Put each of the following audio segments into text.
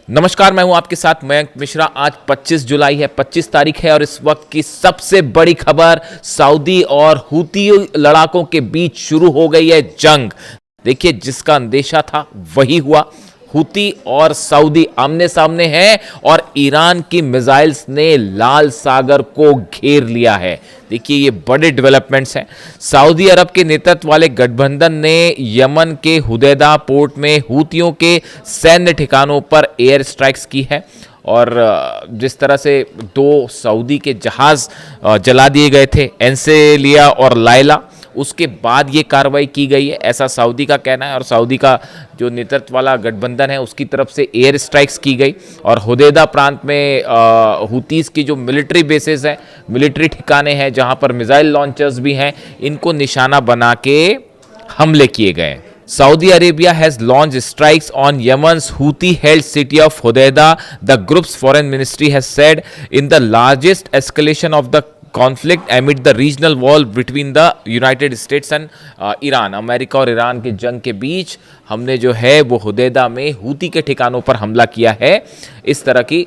नमस्कार, मैं हूं आपके साथ मयंक मिश्रा। आज 25 जुलाई है, 25 तारीख है और इस वक्त की सबसे बड़ी खबर, सऊदी और हूती लड़ाकों के बीच शुरू हो गई है जंग। देखिए, जिसका अंदेशा था वही हुआ। हूती और सऊदी आमने सामने हैं और ईरान की मिसाइल्स ने लाल सागर को घेर लिया है। देखिए, ये बड़े डेवलपमेंट्स हैं। सऊदी अरब के नेतृत्व वाले गठबंधन ने यमन के हुदैदा पोर्ट में हूतियों के सैन्य ठिकानों पर एयर स्ट्राइक्स की है और जिस तरह से दो सऊदी के जहाज जला दिए गए थे, एंसेलिया और लायला, उसके बाद ये कार्रवाई की गई है, ऐसा सऊदी का कहना है। और सऊदी का जो नेतृत्व वाला गठबंधन है उसकी तरफ से एयर स्ट्राइक्स की गई और हुदैदा प्रांत में हूतीस की जो मिलिट्री बेसेस हैं, मिलिट्री ठिकाने हैं जहां पर मिसाइल लॉन्चर्स भी हैं, इनको निशाना बना के हमले किए गए। Saudi Arabia has launched strikes on Yemen's Houthi-held city of Hodeidah, the group's foreign ministry has said, in the largest escalation of the conflict amid the regional war between the United States and Iran। America और Iran के जंग के बीच हमने जो है वो Hudaydah में Houthi के ठिकानों पर हमला किया है, इस तरह की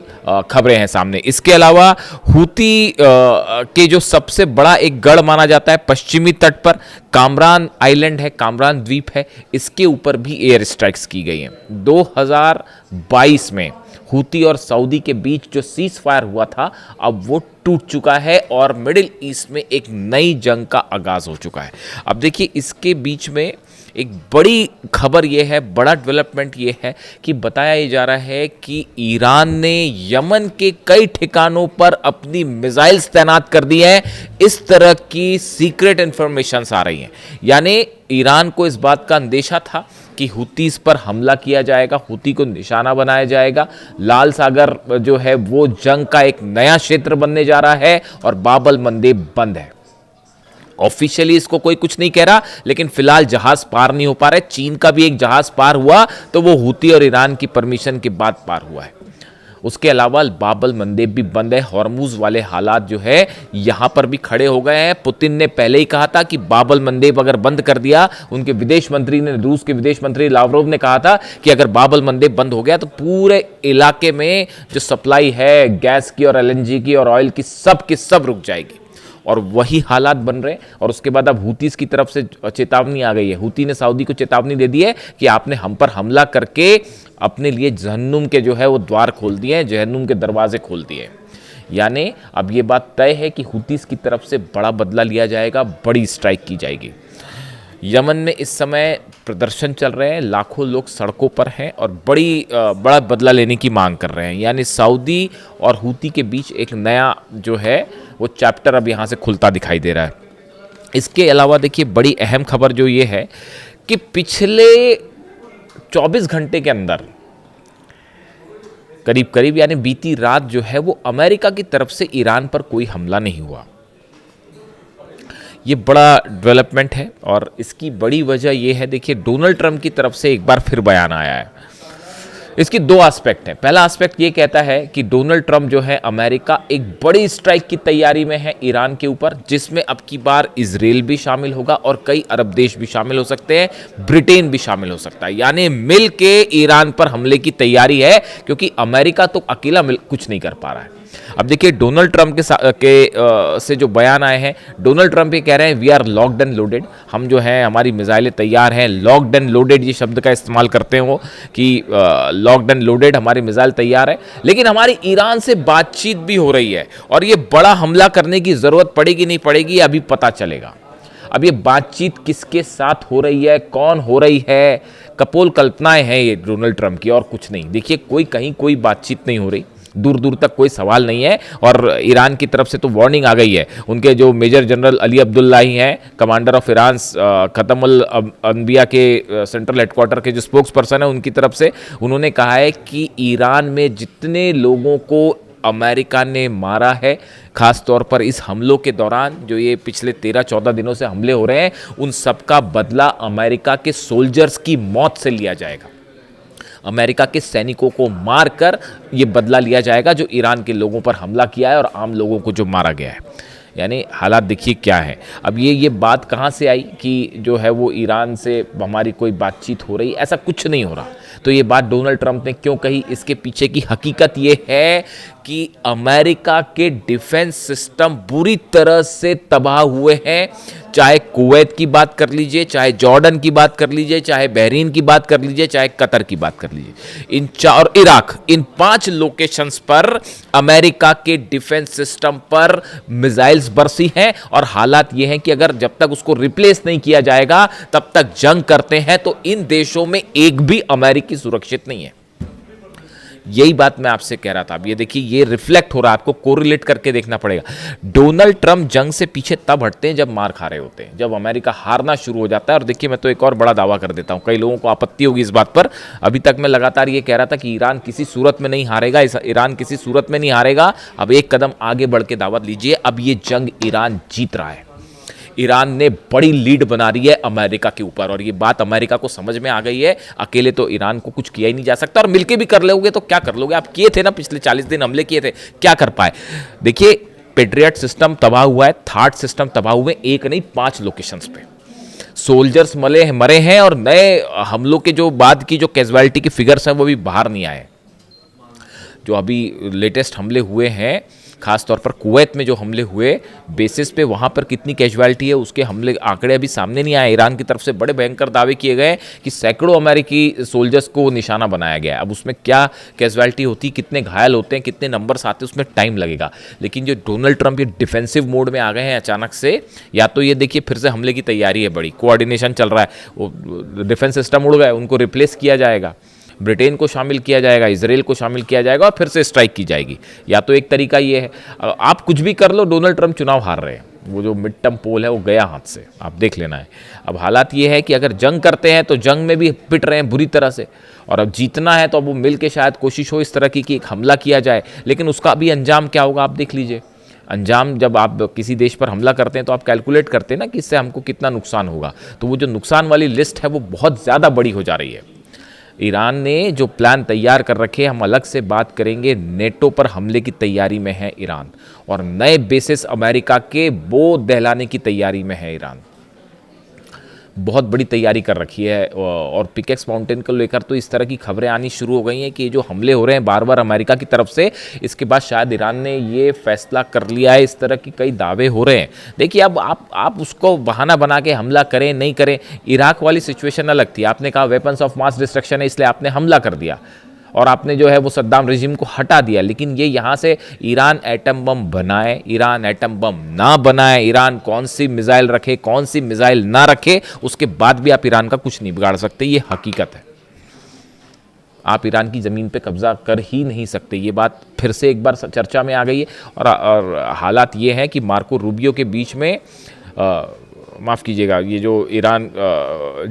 खबरें हैं सामने। इसके अलावा हूती के जो सबसे बड़ा एक गढ़ माना जाता है पश्चिमी तट पर, कामरान आइलैंड है, कामरान द्वीप है, इसके ऊपर भी एयर स्ट्राइक्स की गई हैं। 2022 में हूती और सऊदी के बीच जो सीज फायर हुआ था अब वो टूट चुका है और मिडिल ईस्ट में एक नई जंग का आगाज हो चुका है। अब देखिए, इसके बीच में एक बड़ी खबर यह है, बड़ा डेवलपमेंट ये है कि बताया ये जा रहा है कि ईरान ने यमन के कई ठिकानों पर अपनी मिसाइल्स तैनात कर दी हैं। इस तरह की सीक्रेट इंफॉर्मेशंस आ रही हैं, यानी ईरान को इस बात का अंदेशा था कि हूतीस पर हमला किया जाएगा, हूती को निशाना बनाया जाएगा। लाल सागर जो है वो जंग का एक नया क्षेत्र बनने जा रहा है और बाबल मंदेब बंद है। ऑफिशियली इसको कोई कुछ नहीं कह रहा, लेकिन फिलहाल जहाज पार नहीं हो पा रहे। चीन का भी एक जहाज पार हुआ तो वो हूती और ईरान की परमिशन के बाद पार हुआ है। उसके अलावा बाबल मंदेब भी बंद है। हॉर्मुज वाले हालात जो है यहां पर भी खड़े हो गए हैं। पुतिन ने पहले ही कहा था कि बाबल मंदेब अगर बंद कर दिया, उनके विदेश मंत्री ने, रूस के विदेश मंत्री लावरोव ने कहा था कि अगर बाबल मंदेब बंद हो गया तो पूरे इलाके में जो सप्लाई है गैस की और एलएनजी की और ऑयल की सब रुक जाएगी और वही हालात बन रहे हैं। और उसके बाद अब हूतीस की तरफ से चेतावनी आ गई है। हूती ने सऊदी को चेतावनी दे दी है कि आपने हम पर हमला करके अपने लिए जहन्नुम के जो है वो द्वार खोल दिए हैं, जहन्नुम के दरवाजे खोल दिए हैं। यानी अब ये बात तय है कि हूतीस की तरफ से बड़ा बदला लिया जाएगा, बड़ी स्ट्राइक की जाएगी। यमन में इस समय प्रदर्शन चल रहे हैं, लाखों लोग सड़कों पर हैं और बड़ा बदला लेने की मांग कर रहे हैं। यानी सऊदी और हूती के बीच एक नया जो है वो चैप्टर अब यहाँ से खुलता दिखाई दे रहा है। इसके अलावा देखिए, बड़ी अहम खबर जो ये है कि पिछले 24 घंटे के अंदर करीब यानी बीती रात जो है वो अमेरिका की तरफ से ईरान पर कोई हमला नहीं हुआ। ये बड़ा डेवलपमेंट है और इसकी बड़ी वजह यह है, देखिए, डोनाल्ड ट्रंप की तरफ से एक बार फिर बयान आया है। इसकी दो एस्पेक्ट हैं। पहला एस्पेक्ट ये कहता है कि डोनाल्ड ट्रंप जो है, अमेरिका एक बड़ी स्ट्राइक की तैयारी में है ईरान के ऊपर, जिसमें अब की बार इजराइल भी शामिल होगा और कई अरब देश भी शामिल हो सकते हैं, ब्रिटेन भी शामिल हो सकता है। यानी मिल के ईरान पर हमले की तैयारी है, क्योंकि अमेरिका तो अकेला कुछ नहीं कर पा रहा है। अब देखिए, डोनाल्ड ट्रंप से जो बयान आए हैं, डोनाल्ड ट्रंप ये कह रहे हैं we are locked and loaded, हम जो है हमारी मिसाइलें तैयार हैं। लॉक्ड एंड लोडेड ये शब्द का इस्तेमाल करते हैं वो कि लॉक्ड एंड लोडेड, हमारी मिसाइल तैयार है, लेकिन हमारी ईरान से बातचीत भी हो रही है और ये बड़ा हमला करने की जरूरत पड़ेगी नहीं पड़ेगी अभी पता चलेगा। अब ये बातचीत किसके साथ हो रही है, कौन हो रही है, कपोल कल्पनाएं हैं ये डोनाल्ड ट्रंप की और कुछ नहीं। देखिए, कोई बातचीत नहीं हो रही, दूर दूर तक कोई सवाल नहीं है और ईरान की तरफ से तो वार्निंग आ गई है। उनके जो मेजर जनरल अली अब्दुल्लाही हैं, कमांडर ऑफ ईरान, खतमुल अनबिया के सेंट्रल हेडक्वार्टर के जो स्पोक्स पर्सन है, उनकी तरफ से उन्होंने कहा है कि ईरान में जितने लोगों को अमेरिका ने मारा है, खास तौर पर इस हमलों के दौरान जो ये पिछले 13-14 दिनों से हमले हो रहे हैं, उन सबका बदला अमेरिका के सोल्जर्स की मौत से लिया जाएगा। अमेरिका के सैनिकों को मारकर ये बदला लिया जाएगा जो ईरान के लोगों पर हमला किया है और आम लोगों को जो मारा गया है। यानी हालात देखिए क्या है। अब ये बात कहाँ से आई कि जो है वो ईरान से हमारी कोई बातचीत हो रही, ऐसा कुछ नहीं हो रहा। तो ये बात डोनाल्ड ट्रंप ने क्यों कही, इसके पीछे की हकीकत ये है कि अमेरिका के डिफेंस सिस्टम बुरी तरह से तबाह हुए हैं। चाहे कुवैत की बात कर लीजिए, चाहे जॉर्डन की बात कर लीजिए, चाहे बहरीन की बात कर लीजिए, चाहे कतर की बात कर लीजिए, इन चार, इराक, इन 5 लोकेशंस पर अमेरिका के डिफेंस सिस्टम पर मिसाइल्स बरसी हैं। और हालात ये हैं कि अगर जब तक उसको रिप्लेस नहीं किया जाएगा तब तक जंग करते हैं। तो इन देशों में एक भी अमेरिकी सुरक्षित नहीं है। यही बात मैं आपसे कह रहा था। अब ये देखिए, ये रिफ्लेक्ट हो रहा है, आपको कोरिलेट करके देखना पड़ेगा। डोनाल्ड ट्रंप जंग से पीछे तब हटते हैं जब मार खा रहे होते हैं, जब अमेरिका हारना शुरू हो जाता है। और देखिए, मैं तो एक और बड़ा दावा कर देता हूं, कई लोगों को आपत्ति होगी इस बात पर। अभी तक मैं लगातार ये कह रहा था कि ईरान किसी सूरत में नहीं हारेगा, ईरान किसी सूरत में नहीं हारेगा। अब एक कदम आगे बढ़ के दावा लीजिए, अब ये जंग ईरान जीत रहा है। ईरान ने बड़ी लीड बना रही है अमेरिका के ऊपर, और ये बात अमेरिका को समझ में आ गई है। अकेले तो ईरान को कुछ किया ही नहीं जा सकता, और मिलके भी कर लोगे तो क्या कर लोगे। आप किए थे ना, पिछले 40 दिन हमले किए थे, क्या कर पाए। देखिए, पेट्रियट सिस्टम तबाह हुआ है, थार्ड सिस्टम तबाह हुए, एक नहीं 5 लोकेशंस पे सोल्जर्स मरे हैं। और नए हमलों के जो बाद की जो कैजुअलिटी के फिगर्स हैं वो भी बाहर नहीं आए। जो अभी लेटेस्ट हमले हुए हैं, खासतौर पर कुवैत में जो हमले हुए बेसिस पे, वहाँ पर कितनी कैजुअलिटी है उसके हमले आंकड़े अभी सामने नहीं आए। ईरान की तरफ से बड़े भयंकर दावे किए गए कि सैकड़ों अमेरिकी सोल्जर्स को निशाना बनाया गया है। अब उसमें क्या कैजुअलिटी होती, कितने घायल होते हैं, कितने नंबर्स आते हैं, उसमें टाइम लगेगा। लेकिन जो डोनाल्ड ट्रंप ये डिफेंसिव मोड में आ गए हैं अचानक से, या तो ये देखिए फिर से हमले की तैयारी है, बड़ी कोऑर्डिनेशन चल रहा है, वो डिफेंस सिस्टम उड़ गए, उनको रिप्लेस किया जाएगा, ब्रिटेन को शामिल किया जाएगा, इजराइल को शामिल किया जाएगा, और फिर से स्ट्राइक की जाएगी। या तो एक तरीका ये है, आप कुछ भी कर लो, डोनाल्ड ट्रंप चुनाव हार रहे हैं। वो जो मिड टर्म पोल है वो गया हाथ से, आप देख लेना है। अब हालात ये है कि अगर जंग करते हैं तो जंग में भी पिट रहे हैं बुरी तरह से, और अब जीतना है तो अब वो मिल के शायद कोशिश हो इस तरह की कि एक हमला किया जाए। लेकिन उसका भी अंजाम क्या होगा आप देख लीजिए। अंजाम, जब आप किसी देश पर हमला करते हैं तो आप कैलकुलेट करते हैं ना कि इससे हमको कितना नुकसान होगा। तो वो जो नुकसान वाली लिस्ट है वो बहुत ज़्यादा बड़ी हो जा रही है। ईरान ने जो प्लान तैयार कर रखे, हम अलग से बात करेंगे। नेटो पर हमले की तैयारी में है ईरान, और नए बेसिस अमेरिका के वो दहलाने की तैयारी में है ईरान। बहुत बड़ी तैयारी कर रखी है। और पिकेक्स माउंटेन को लेकर तो इस तरह की खबरें आनी शुरू हो गई हैं कि जो हमले हो रहे हैं बार बार अमेरिका की तरफ से, इसके बाद शायद ईरान ने ये फैसला कर लिया है। इस तरह की कई दावे हो रहे हैं। देखिए, अब आप उसको बहाना बना के हमला करें नहीं करें, इराक वाली सिचुएशन अलग थी। आपने कहा वेपन्स ऑफ मास डिस्ट्रक्शन है, इसलिए आपने हमला कर दिया और आपने जो है वो सद्दाम रेजिम को हटा दिया। लेकिन ये यहाँ से ईरान एटम बम बनाए, ईरान एटम बम ना बनाए, ईरान कौन सी मिसाइल रखे, कौन सी मिसाइल ना रखे, उसके बाद भी आप ईरान का कुछ नहीं बिगाड़ सकते। ये हकीकत है। आप ईरान की ज़मीन पे कब्जा कर ही नहीं सकते। ये बात फिर से एक बार चर्चा में आ गई है। और हालात ये हैं कि मार्को रूबियो के बीच में, माफ़ कीजिएगा, ये जो ईरान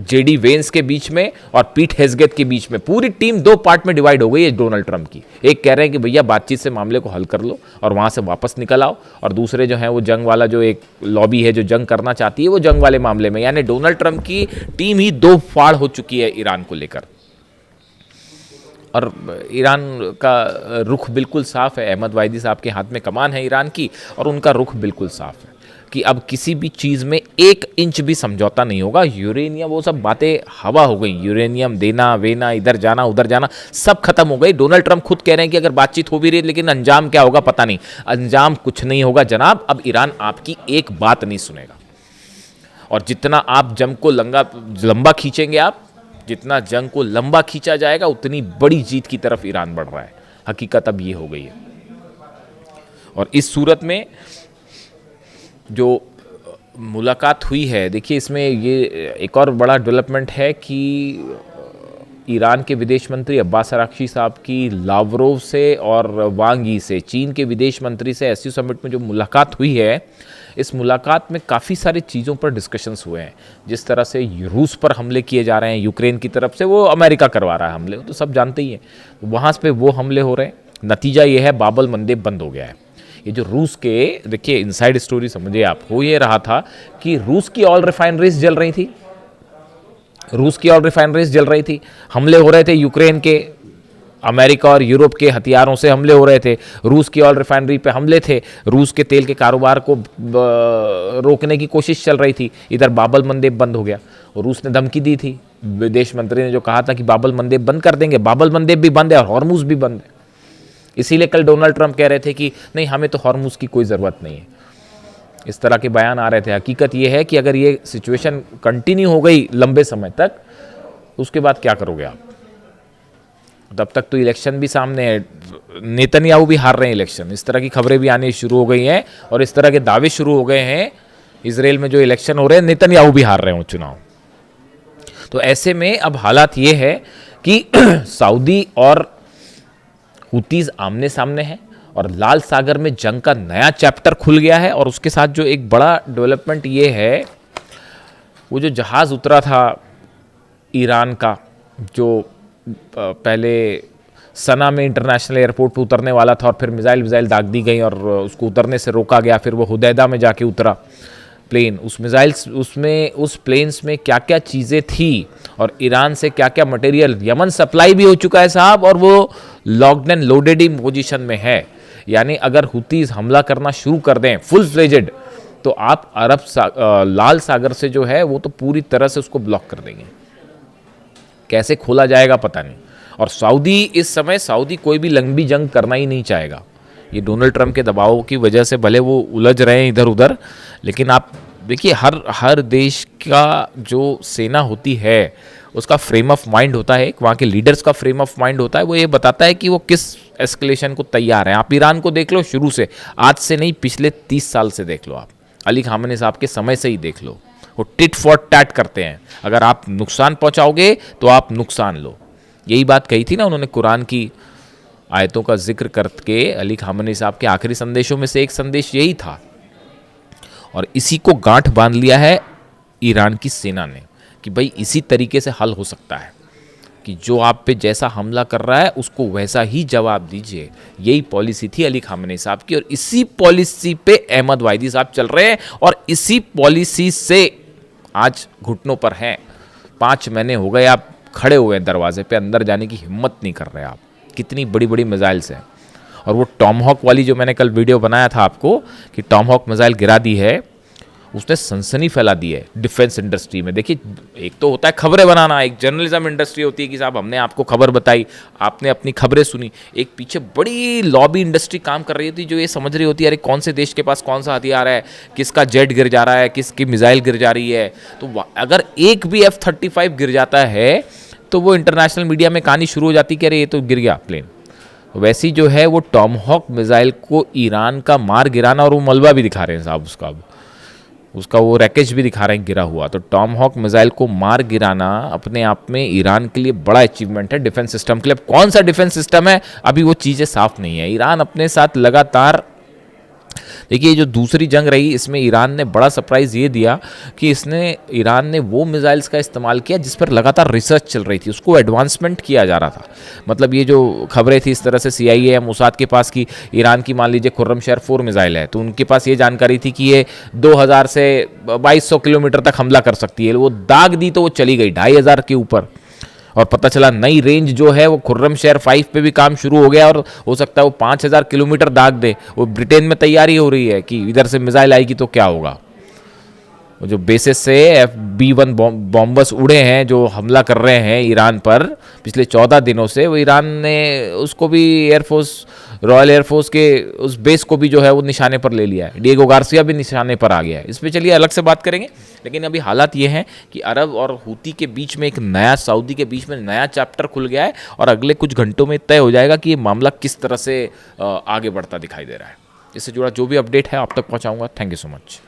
जेडी वेंस के बीच में और पीट हेग्सेथ के बीच में पूरी टीम 2 पार्ट में डिवाइड हो गई है डोनाल्ड ट्रंप की। एक कह रहे हैं कि भैया बातचीत से मामले को हल कर लो और वहाँ से वापस निकल आओ, और दूसरे जो हैं वो जंग वाला जो एक लॉबी है जो जंग करना चाहती है वो जंग वाले मामले में। यानी डोनाल्ड ट्रंप की टीम ही 2 फाड़ हो चुकी है ईरान को लेकर। और ईरान का रुख बिल्कुल साफ़ है। अहमद वाहिदी साहब के हाथ में कमान है ईरान की, और उनका रुख बिल्कुल साफ़ है कि अब किसी भी चीज़ में 1 इंच भी समझौता नहीं होगा। यूरेनियम, वो सब बातें हवा हो गई। यूरेनियम देना वेना, इधर जाना उधर जाना, सब खत्म हो गई। डोनाल्ड ट्रंप खुद कह रहे हैं कि अगर बातचीत हो भी रही है लेकिन अंजाम क्या होगा पता नहीं। अंजाम कुछ नहीं होगा जनाब। अब ईरान आपकी एक बात नहीं सुनेगा, और जितना आप जंग को लंबा खींचेंगे, आप जितना जंग को लंबा खींचा जाएगा उतनी बड़ी जीत की तरफ ईरान बढ़ रहा है। हकीकत अब ये हो गई है। और इस सूरत में जो मुलाकात हुई है, देखिए इसमें ये एक और बड़ा डेवलपमेंट है कि ईरान के विदेश मंत्री अब्बास अराक्ची साहब की लावरोव से और वांग यी से, चीन के विदेश मंत्री से एससीओ समिट में जो मुलाकात हुई है, इस मुलाकात में काफ़ी सारी चीज़ों पर डिस्कशंस हुए हैं। जिस तरह से रूस पर हमले किए जा रहे हैं यूक्रेन की तरफ से, वो अमेरिका करवा रहा है हमले, तो सब जानते ही हैं। वहाँ पे वो हमले हो रहे हैं। नतीजा ये है बाबल मंदेब बंद हो गया है। ये जो रूस के, देखिए इनसाइड स्टोरी समझिए आप, हो ये रहा था कि रूस की ऑयल रिफाइनरीज जल रही थी, हमले हो रहे थे यूक्रेन के, अमेरिका और यूरोप के हथियारों से हमले हो रहे थे, रूस की ऑयल रिफाइनरी पे हमले थे, रूस के तेल के कारोबार को रोकने की कोशिश चल रही थी। इधर बाबल मंदेब बंद हो गया और रूस ने धमकी दी थी विदेश मंत्री ने जो कहा था कि बाबल मंदेब बंद कर देंगे, बाबल मंदेब भी बंद है और हॉर्मुज भी बंद है। इसीलिए कल डोनाल्ड ट्रंप कह रहे थे कि नहीं, हमें तो हॉर्मुज की कोई ज़रूरत नहीं है। इस तरह के बयान आ रहे थे। हकीकत ये है कि अगर ये सिचुएशन कंटिन्यू हो गई लंबे समय तक, उसके बाद क्या करोगे आप? तब तक तो इलेक्शन भी सामने है, नेतन्याहू भी हार रहे हैं इलेक्शन, इस तरह की खबरें भी आनी शुरू हो गई हैं और इस तरह के दावे शुरू हो गए हैं। इजराइल में जो इलेक्शन हो रहे हैं, नेतन्याहू भी हार रहे हैं वो चुनाव। तो ऐसे में अब हालात ये है कि सऊदी और हुतीज आमने सामने हैं और लाल सागर में जंग का नया चैप्टर खुल गया है। और उसके साथ जो एक बड़ा डेवलपमेंट ये है, वो जो जहाज़ उतरा था ईरान का, जो पहले सना में इंटरनेशनल एयरपोर्ट पे उतरने वाला था और फिर मिसाइल दाग दी गई और उसको उतरने से रोका गया, फिर वो हुदैदा में जाके उतरा प्लेन। उस प्लेन्स में क्या क्या चीज़ें थी और ईरान से क्या क्या मटेरियल यमन सप्लाई भी हो चुका है साहब, और वो locked and loaded he position में है। यानी अगर हुतीज हमला करना शुरू कर दें फुल फ्लेजेड, तो आप लाल सागर से जो है वो तो पूरी तरह से उसको ब्लॉक कर देंगे। कैसे खोला जाएगा पता नहीं। और सऊदी इस समय कोई भी लंबी जंग करना ही नहीं चाहेगा। ये डोनाल्ड ट्रंप के दबाव की वजह से भले वो उलझ रहे हैं इधर उधर, लेकिन आप देखिए हर देश का जो सेना होती है उसका फ्रेम ऑफ माइंड होता है, वहाँ के लीडर्स का फ्रेम ऑफ माइंड होता है। वो ये बताता है कि वो किस एस्केलेशन को तैयार है। आप ईरान को देख लो शुरू से, आज से नहीं, पिछले 30 साल से देख लो, आप अली खामेनी साहब के समय से ही देख लो, वो टिट फॉर टैट करते हैं। अगर आप नुकसान पहुंचाओगे तो आप नुकसान लो। यही बात कही थी ना उन्होंने कुरान की आयतों का जिक्र करके। अली खामेनी साहब के आखिरी संदेशों में से एक संदेश यही था, और इसी को गांठ बांध लिया है ईरान की सेना ने कि भाई इसी तरीके से हल हो सकता है कि जो आप पे जैसा हमला कर रहा है उसको वैसा ही जवाब दीजिए। यही पॉलिसी थी अली खामेनी साहब की, और इसी पॉलिसी पे अहमद वाहिदी साहब चल रहे हैं और इसी पॉलिसी से आज घुटनों पर हैं। 5 महीने हो गए आप खड़े हुए हैं दरवाजे पे, अंदर जाने की हिम्मत नहीं कर रहे आप। कितनी बड़ी बड़ी मिसाइल्स हैं। और वो टॉमहॉक वाली जो मैंने कल वीडियो बनाया था आपको कि टॉमहॉक मिसाइल गिरा दी है, उसने सनसनी फैला दी है डिफेंस इंडस्ट्री में। देखिए, एक तो होता है खबरें बनाना, एक जर्नलिज्म इंडस्ट्री होती है कि साहब हमने आपको खबर बताई, आपने अपनी खबरें सुनी। एक पीछे बड़ी लॉबी इंडस्ट्री काम कर रही होती है जो ये समझ रही होती है अरे कौन से देश के पास कौन सा हथियार है, किसका जेट गिर जा रहा है, किसकी मिसाइल गिर जा रही है। तो अगर एक भी F-35 गिर जाता है तो वो इंटरनेशनल मीडिया में कहानी शुरू हो जाती कि अरे ये तो गिर गया प्लेन। वैसी जो है वो टॉमहॉक मिसाइल को ईरान का मार गिराना, और वो मलबा भी दिखा रहे हैं साहब उसका वो रैकेज भी दिखा रहे हैं गिरा हुआ। तो टॉमहॉक मिसाइल को मार गिराना अपने आप में ईरान के लिए बड़ा अचीवमेंट है डिफेंस सिस्टम के लिए। अब कौन सा डिफेंस सिस्टम है अभी वो चीज़ें साफ नहीं है। ईरान अपने साथ लगातार, देखिए जो दूसरी जंग रही इसमें ईरान ने बड़ा सरप्राइज़ ये दिया कि ईरान ने वो मिसाइल्स का इस्तेमाल किया जिस पर लगातार रिसर्च चल रही थी, उसको एडवांसमेंट किया जा रहा था। मतलब ये जो खबरें थी इस तरह से CIA या मोसाद के पास कि ईरान की मान लीजिए खुर्रमशहर 4 मिसाइल है, तो उनके पास ये जानकारी थी कि ये 2000 से 2200 किलोमीटर तक हमला कर सकती है। वो दाग दी तो वो चली गई 2500 के ऊपर, और पता चला नई रेंज जो है वो खुर्रमशहर 5 पे भी काम शुरू हो गया, और हो सकता है वो 5000 किलोमीटर दाग दे। वो ब्रिटेन में तैयारी हो रही है कि इधर से मिसाइल आएगी तो क्या होगा। वो जो बेसिस से B-1 बॉम्बर्स उड़े हैं जो हमला कर रहे हैं ईरान पर पिछले 14 दिनों से, वो ईरान ने उसको भी रॉयल एयरफोर्स के उस बेस को भी जो है वो निशाने पर ले लिया है। डिएगो गार्सिया भी निशाने पर आ गया है। इस पर चलिए अलग से बात करेंगे, लेकिन अभी हालात ये हैं कि अरब और हूती के बीच में एक नया, सऊदी के बीच में नया चैप्टर खुल गया है, और अगले कुछ घंटों में तय हो जाएगा कि ये मामला किस तरह से आगे बढ़ता दिखाई दे रहा है। इससे जुड़ा जो भी अपडेट है आप तक पहुँचाऊँगा। Thank you so much.